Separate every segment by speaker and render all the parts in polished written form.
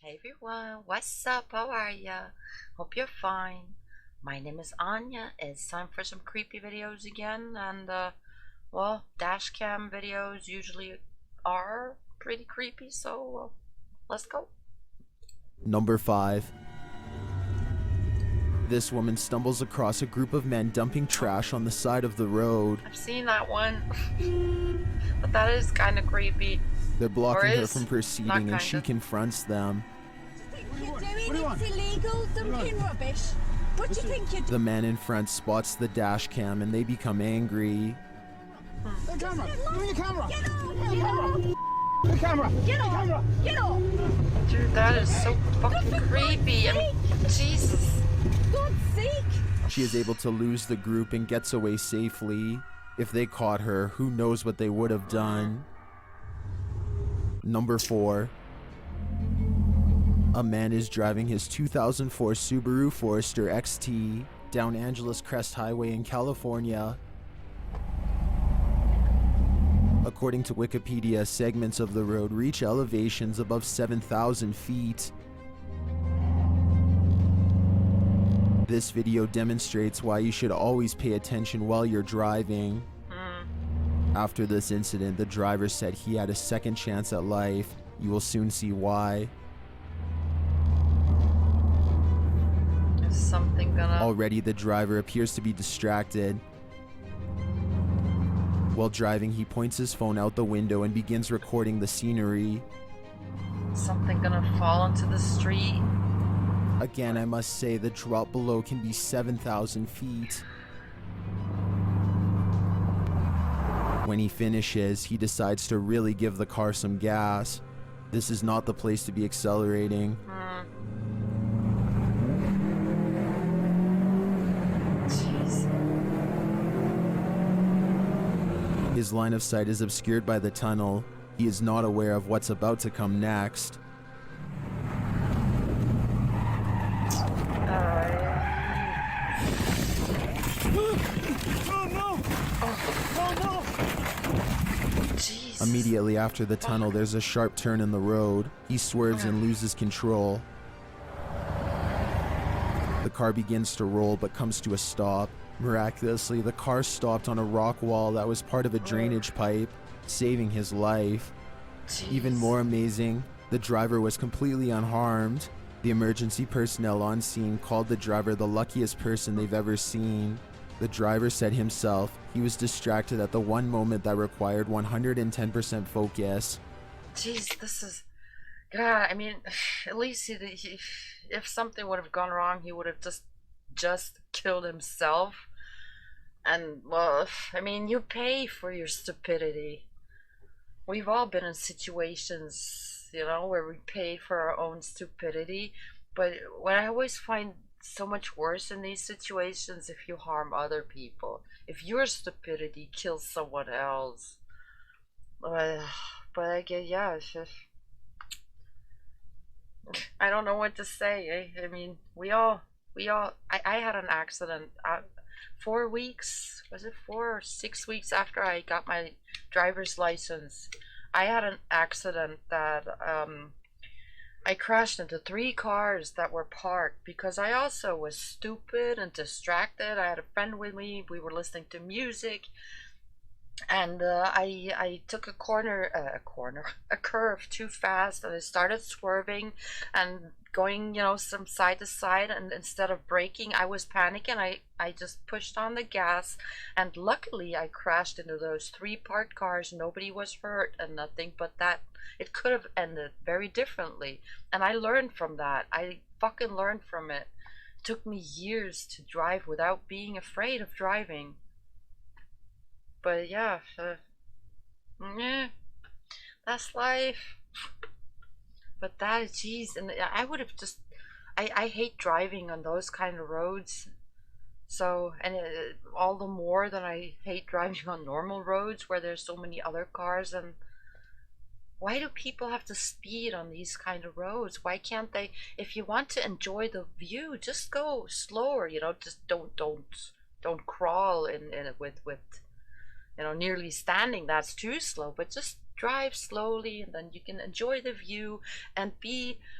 Speaker 1: Hey everyone, what's up? How are ya? Hope you're fine. My name is Anya. It's time for some creepy videos again, and well, dashcam videos usually are pretty creepy, so let's go.
Speaker 2: Number 5. This woman stumbles across a group of men dumping trash on the side of the road.
Speaker 1: I've seen that one, but that is kind of creepy.
Speaker 2: They're blocking her from proceeding, and she confronts them.
Speaker 3: What do you doing? It's illegal, dumping rubbish. What do you think you're doing?
Speaker 2: The man in front spots the dash cam and they become angry.
Speaker 4: The camera! Give me the camera!
Speaker 3: Get off!
Speaker 4: Get off! The camera!
Speaker 3: Get off! Get off!
Speaker 1: Dude, that is so fucking creepy. I mean, Jesus.
Speaker 3: God's sake!
Speaker 2: She is able to lose the group and gets away safely. If they caught her, who knows what they would have done. Number 4. A man is driving his 2004 Subaru Forester XT down Angeles Crest Highway in California. According to Wikipedia, segments of the road reach elevations above 7,000 feet. This video demonstrates why you should always pay attention while you're driving. After this incident, the driver said he had a second chance at life. You will soon see why.
Speaker 1: Is something gonna...
Speaker 2: Already, the driver appears to be distracted. While driving, he points his phone out the window and begins recording the scenery.
Speaker 1: Something gonna fall into the street.
Speaker 2: Again, I must say, the drop below can be 7,000 feet. When he finishes, he decides to really give the car some gas. This is not the place to be accelerating.
Speaker 1: Jeez.
Speaker 2: His line of sight is obscured by the tunnel. He is not aware of what's about to come next. Jeez. Immediately after the tunnel, there's a sharp turn in the road. He swerves and loses control. The car begins to roll but comes to a stop. Miraculously, the car stopped on a rock wall that was part of a drainage pipe, saving his life.
Speaker 1: Jeez.
Speaker 2: Even more amazing, the driver was completely unharmed. The emergency personnel on scene called the driver the luckiest person they've ever seen. The driver said himself he was distracted at the one moment that required 110% focus.
Speaker 1: Jeez, this is... God, I mean, at least if something would have gone wrong, he would have just killed himself. And, well, I mean, you pay for your stupidity. We've all been in situations, you know, where we pay for our own stupidity. But what I always find so much worse in these situations, if you harm other people, if your stupidity kills someone else. But I get, yeah, it's just, I don't know what to say. I mean, I had an accident 4 weeks, was it 4 or 6 weeks after I got my driver's license. I had an accident that I crashed into 3 cars that were parked because I also was stupid and distracted. I had a friend with me. We were listening to music, and I took a curve too fast, and I started swerving and going, you know, from side to side, and instead of braking, I was panicking. I just pushed on the gas, and luckily I crashed into those 3 parked cars. Nobody was hurt and nothing, but that it could have ended very differently, and I learned from that. I fucking learned from it. It took me years to drive without being afraid of driving. But yeah, that's life. But that, geez, and I would have just, I hate driving on those kind of roads. So, and all the more than I hate driving on normal roads where there's so many other cars. And why do people have to speed on these kind of roads? Why can't they, if you want to enjoy the view, just go slower, you know, just don't crawl in with you know, nearly standing. That's too slow. But just drive slowly, and then you can enjoy the view and be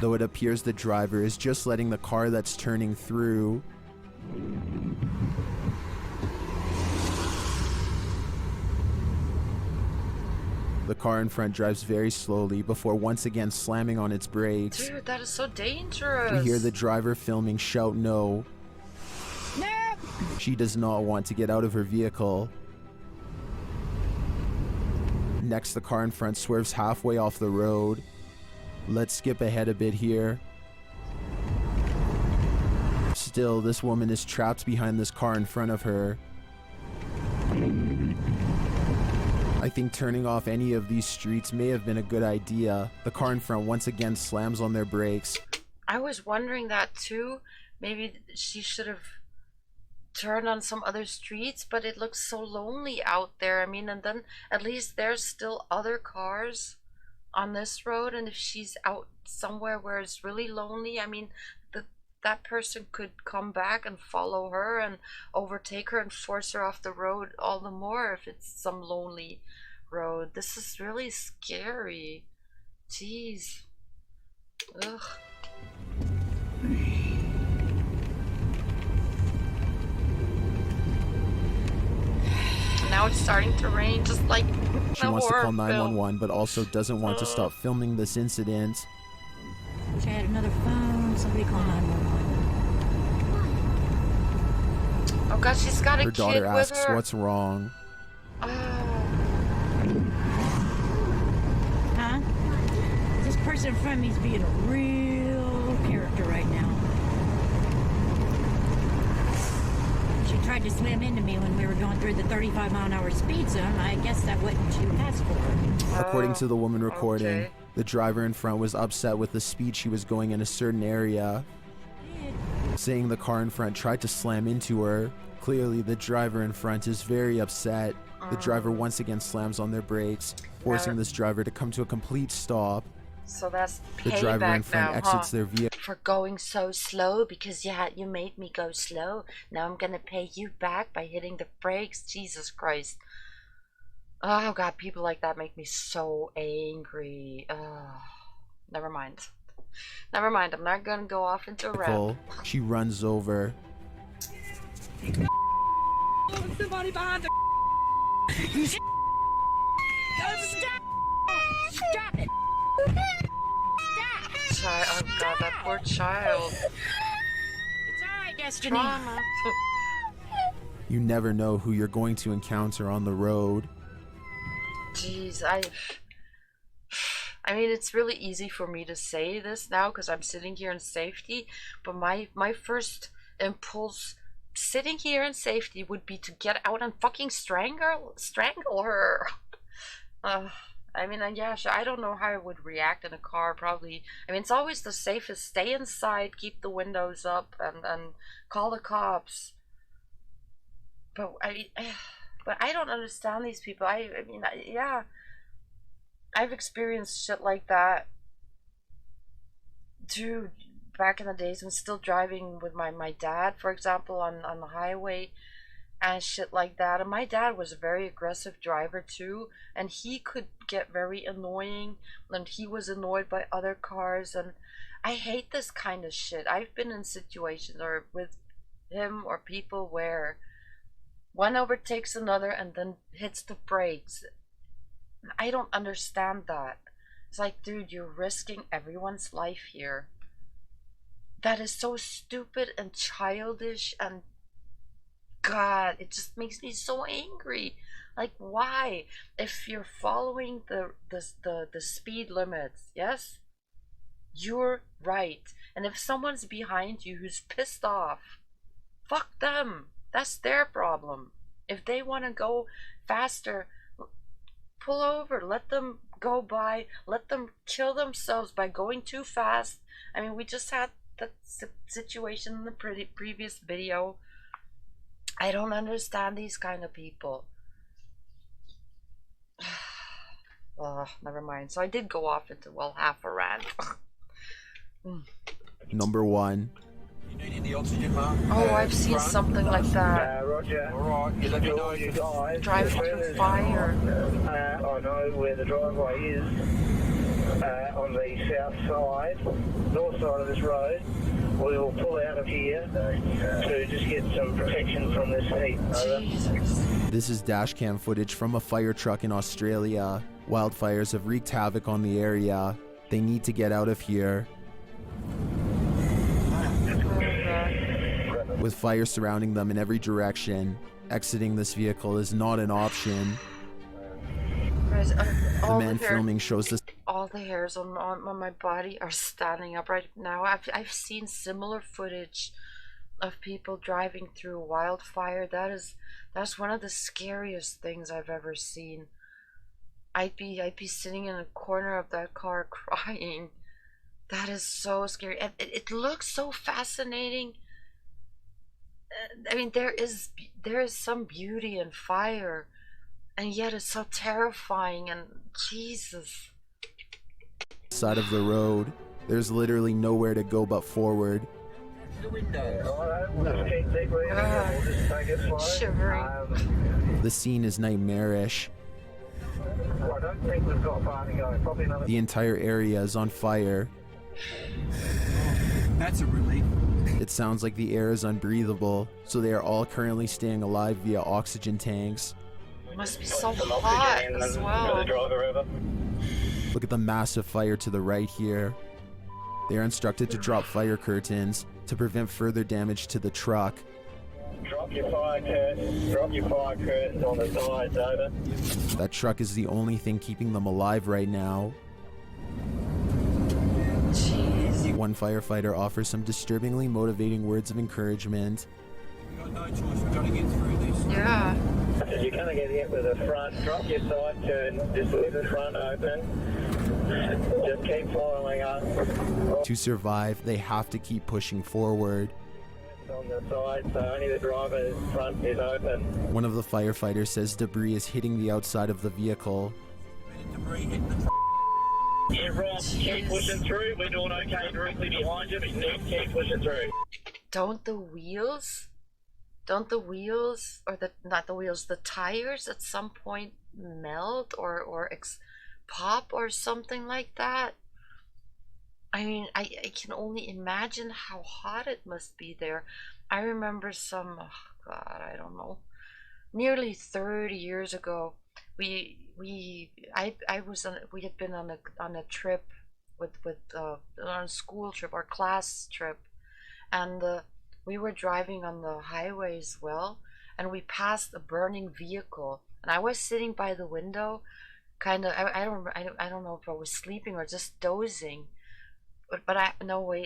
Speaker 2: though it appears the driver is just letting the car that's turning through. The car in front drives very slowly before once again slamming on its brakes.
Speaker 1: Dude, that is so dangerous.
Speaker 2: We hear the driver filming shout no.
Speaker 3: No!
Speaker 2: She does not want to get out of her vehicle. Next, the car in front swerves halfway off the road. Let's skip ahead a bit here. Still, this woman is trapped behind this car in front of her. I think turning off any of these streets may have been a good idea. The car in front once again slams on their brakes.
Speaker 1: I was wondering that too. Maybe she should have turned on some other streets, but it looks so lonely out there. I mean, and then at least there's still other cars on this road, and if she's out somewhere where it's really lonely, I mean, that person could come back and follow her and overtake her and force her off the road all the more if it's some lonely road. This is really scary. Jeez. Ugh. Now it's starting to rain, just like
Speaker 2: She wants to call 911, but also doesn't want to stop filming this incident.
Speaker 3: Wish I had another phone. Somebody call 911.
Speaker 1: Oh god, she's got a
Speaker 2: Her
Speaker 1: kid
Speaker 2: daughter
Speaker 1: with
Speaker 2: asks
Speaker 1: her.
Speaker 2: what's wrong.
Speaker 1: Oh.
Speaker 3: Huh? This person in front of me is being a real character right now. She tried to slam into me when we were going through the 35-mile-an-hour speed zone. I guess that wasn't too fast for her.
Speaker 2: According to the woman recording,
Speaker 1: okay.
Speaker 2: the driver in front was upset with the speed she was going in a certain area, saying the car in front tried to slam into her. Clearly, the driver in front is very upset. The driver once again slams on their brakes, forcing this driver to come to a complete stop.
Speaker 1: So that's
Speaker 2: The driver in
Speaker 1: payback
Speaker 2: front
Speaker 1: now,
Speaker 2: exits
Speaker 1: huh?
Speaker 2: their vehicle.
Speaker 1: For going so slow because you made me go slow. Now I'm gonna pay you back by hitting the brakes. Jesus Christ. Oh god, people like that make me so angry. Never mind. Never mind, I'm not gonna go off into a rant.
Speaker 2: She runs over.
Speaker 3: Somebody behind the Stop! Stop it! Stop!
Speaker 1: Oh god, that poor child.
Speaker 3: It's alright, Destiny.
Speaker 1: Trauma.
Speaker 2: You never know who you're going to encounter on the road.
Speaker 1: Jeez, I mean, it's really easy for me to say this now because I'm sitting here in safety, but my first impulse sitting here in safety would be to get out and fucking strangle her. I mean, yeah, sure, I don't know how I would react in a car, probably. I mean, it's always the safest. Stay inside, keep the windows up, and call the cops. But I don't understand these people. I mean, yeah, I've experienced shit like that too, back in the days when still driving with my dad, for example, on the highway and shit like that. And my dad was a very aggressive driver too, and he could get very annoying, and he was annoyed by other cars, and I hate this kind of shit. I've been in situations or with him or people where one overtakes another and then hits the brakes. I don't understand that. It's like, dude, you're risking everyone's life here. That is so stupid and childish, and God, it just makes me so angry. Like, why? If you're following the speed limits, yes, you're right. And if someone's behind you who's pissed off, fuck them. That's their problem. If they want to go faster, pull over, let them go by, let them kill themselves by going too fast. I mean, we just had that situation in the previous video. I don't understand these kind of people. Oh, never mind. So I did go off into, well, half a rant.
Speaker 2: Number 1.
Speaker 5: You need the oxygen, Mark?
Speaker 1: Oh, I've seen something like that.
Speaker 4: Roger.
Speaker 5: Alright, you let me know.
Speaker 4: You guys.
Speaker 1: Driving through fire.
Speaker 4: I know where the driveway is.
Speaker 6: on the south side, north side of this road. We will pull out of here to just get some protection from this heat. Over.
Speaker 2: This is dashcam footage from a fire truck in Australia. Wildfires have wreaked havoc on the area. They need to get out of here. With fire surrounding them in every direction, exiting this vehicle is not an option. The man filming shows this.
Speaker 1: All the hairs on my body are standing up right now. I've seen similar footage of people driving through wildfire. That's one of the scariest things I've ever seen. I'd be sitting in a corner of that car crying. That is so scary. And it looks so fascinating. I mean, there is some beauty in fire, and yet it's so terrifying. And Jesus.
Speaker 2: Side of the road, there's literally nowhere to go but forward.
Speaker 1: Shivering.
Speaker 2: The scene is nightmarish.
Speaker 6: I don't think we've got far to go. Probably another.
Speaker 2: The entire area is on fire.
Speaker 5: That's a relief.
Speaker 2: It sounds like the air is unbreathable, so they are all currently staying alive via oxygen tanks.
Speaker 1: It must be so hot as well.
Speaker 2: Look at the massive fire to the right here. They are instructed to drop fire curtains to prevent further damage to the truck.
Speaker 6: Drop your fire curtains on the sides, over.
Speaker 2: That truck is the only thing keeping them alive right now.
Speaker 1: Jeez.
Speaker 2: One firefighter offers some disturbingly motivating words of encouragement.
Speaker 5: We've got no choice, we've got to get through this.
Speaker 1: Yeah.
Speaker 6: As you're going to get hit with the front, drop your side turn, just leave the front open. Just keep following up.
Speaker 2: To survive, they have to keep pushing forward.
Speaker 6: On the side, so only the driver's front is open.
Speaker 2: One of the firefighters says debris is hitting the outside of the vehicle.
Speaker 5: Debris hitting the truck.
Speaker 6: Yeah, Rob, keep pushing through. We're doing okay directly behind you, but you need to keep pushing through.
Speaker 1: Don't the wheels, or the tires at some point melt or pop or something like that? I mean, I can only imagine how hot it must be there. I remember I don't know, nearly 30 years ago, we had been on a trip on a school trip, our class trip, and we were driving on the highway as well, and we passed a burning vehicle, and I was sitting by the window, kind of. I don't know if I was sleeping or just dozing. But I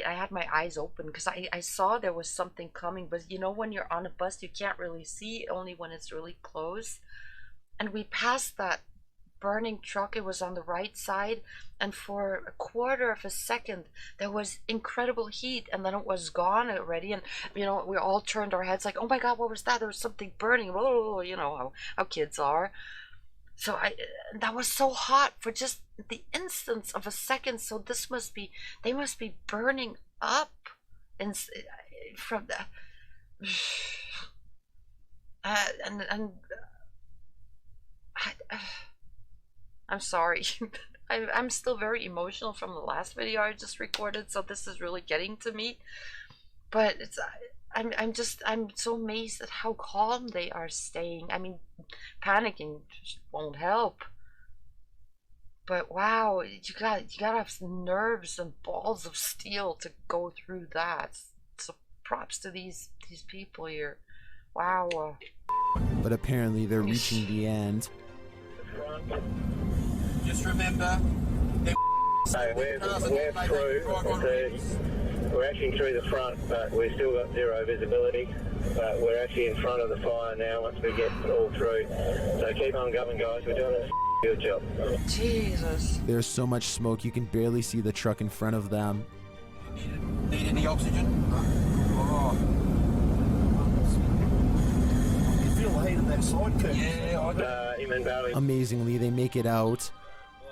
Speaker 1: had my eyes open because I saw there was something coming. But you know, when you're on a bus, you can't really see, only when it's really close. And we passed that burning truck. It was on the right side, and for a quarter of a second there was incredible heat, and then it was gone already. And you know, we all turned our heads like, oh my god, what was that? There was something burning. Oh, you know how kids are. So that was so hot for just the instance of a second. So they must be burning up, and from the I'm sorry. I'm still very emotional from the last video I just recorded, so this is really getting to me. But I'm so amazed at how calm they are staying. I mean, panicking won't help. But wow, you gotta have nerves and balls of steel to go through that. So props to these people here. Wow.
Speaker 2: But apparently they're reaching the end.
Speaker 5: Just remember,
Speaker 6: we're through. We're actually through the front, but we've still got zero visibility. But we're actually in front of the fire now once we get all through. So keep on going, guys. We're doing a good job.
Speaker 1: Jesus.
Speaker 2: There's so much smoke you can barely see the truck in front of them.
Speaker 5: need any oxygen? Oh.
Speaker 4: You feel the heat of that side curtain?
Speaker 5: Yeah, I got
Speaker 6: Inman Valley.
Speaker 2: Amazingly, they make it out.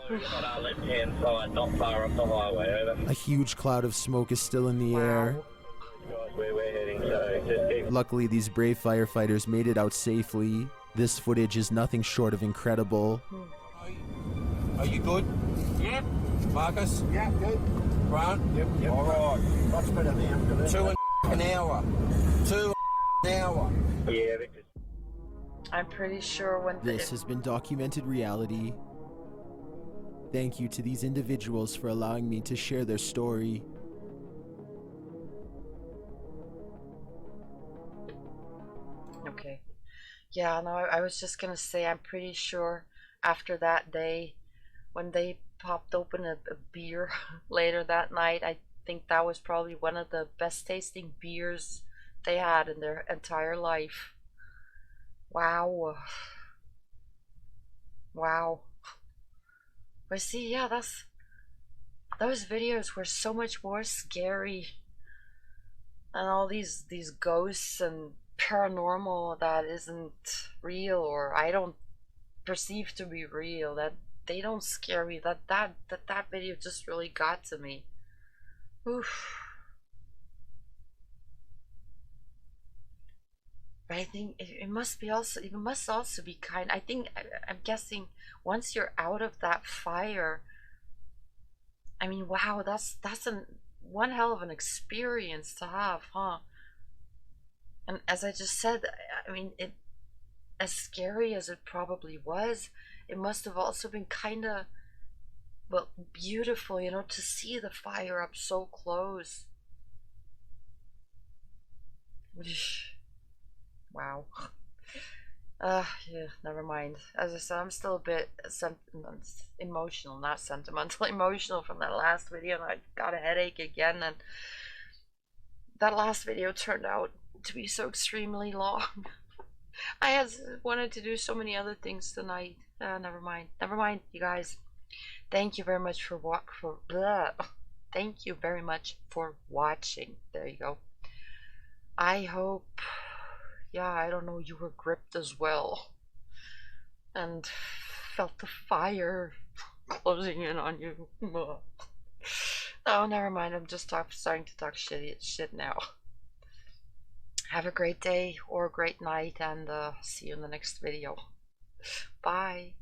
Speaker 6: On our left-hand side, not far up the highway, over.
Speaker 2: A huge cloud of smoke is still in the air.
Speaker 6: Guys, where we're heading, so just keep...
Speaker 2: Luckily, these brave firefighters made it out safely. This footage is nothing short of incredible.
Speaker 5: Are you good?
Speaker 6: Yep.
Speaker 5: Marcus?
Speaker 4: Yeah, good.
Speaker 5: Grant?
Speaker 4: Yep, yep.
Speaker 5: All right.
Speaker 4: Much better now. Good.
Speaker 5: 2 an hour. 2 an hour.
Speaker 6: Yeah, Victor.
Speaker 1: I'm pretty sure when
Speaker 2: This has been Documented Reality. Thank you to these individuals for allowing me to share their story.
Speaker 1: Okay. Yeah, no, I was just gonna say, I'm pretty sure after that day, when they popped open a beer later that night, I think that was probably one of the best tasting beers they had in their entire life. Wow. Wow. But see, yeah, those videos were so much more scary. And all these ghosts and paranormal that isn't real, or I don't perceive to be real, that they don't scare me. That video just really got to me. Oof. But I think it must be also, it must also be kind. I think I'm guessing once you're out of that fire, I mean, wow, that's one hell of an experience to have, huh? And as I just said, I mean, it, as scary as it probably was, it must have also been kind of, well, beautiful, you know, to see the fire up so close. Wow. Yeah, never mind. As I said, I'm still a bit emotional, not sentimental, emotional from that last video, and I got a headache again, and that last video turned out to be so extremely long. I had wanted to do so many other things tonight. Never mind. Never mind, you guys. Thank you very much for Thank you very much for watching. There you go. I hope, yeah, I don't know, you were gripped as well and felt the fire closing in on you. Oh, never mind. I'm just starting to talk shit now. Have a great day or a great night, and see you in the next video. Bye.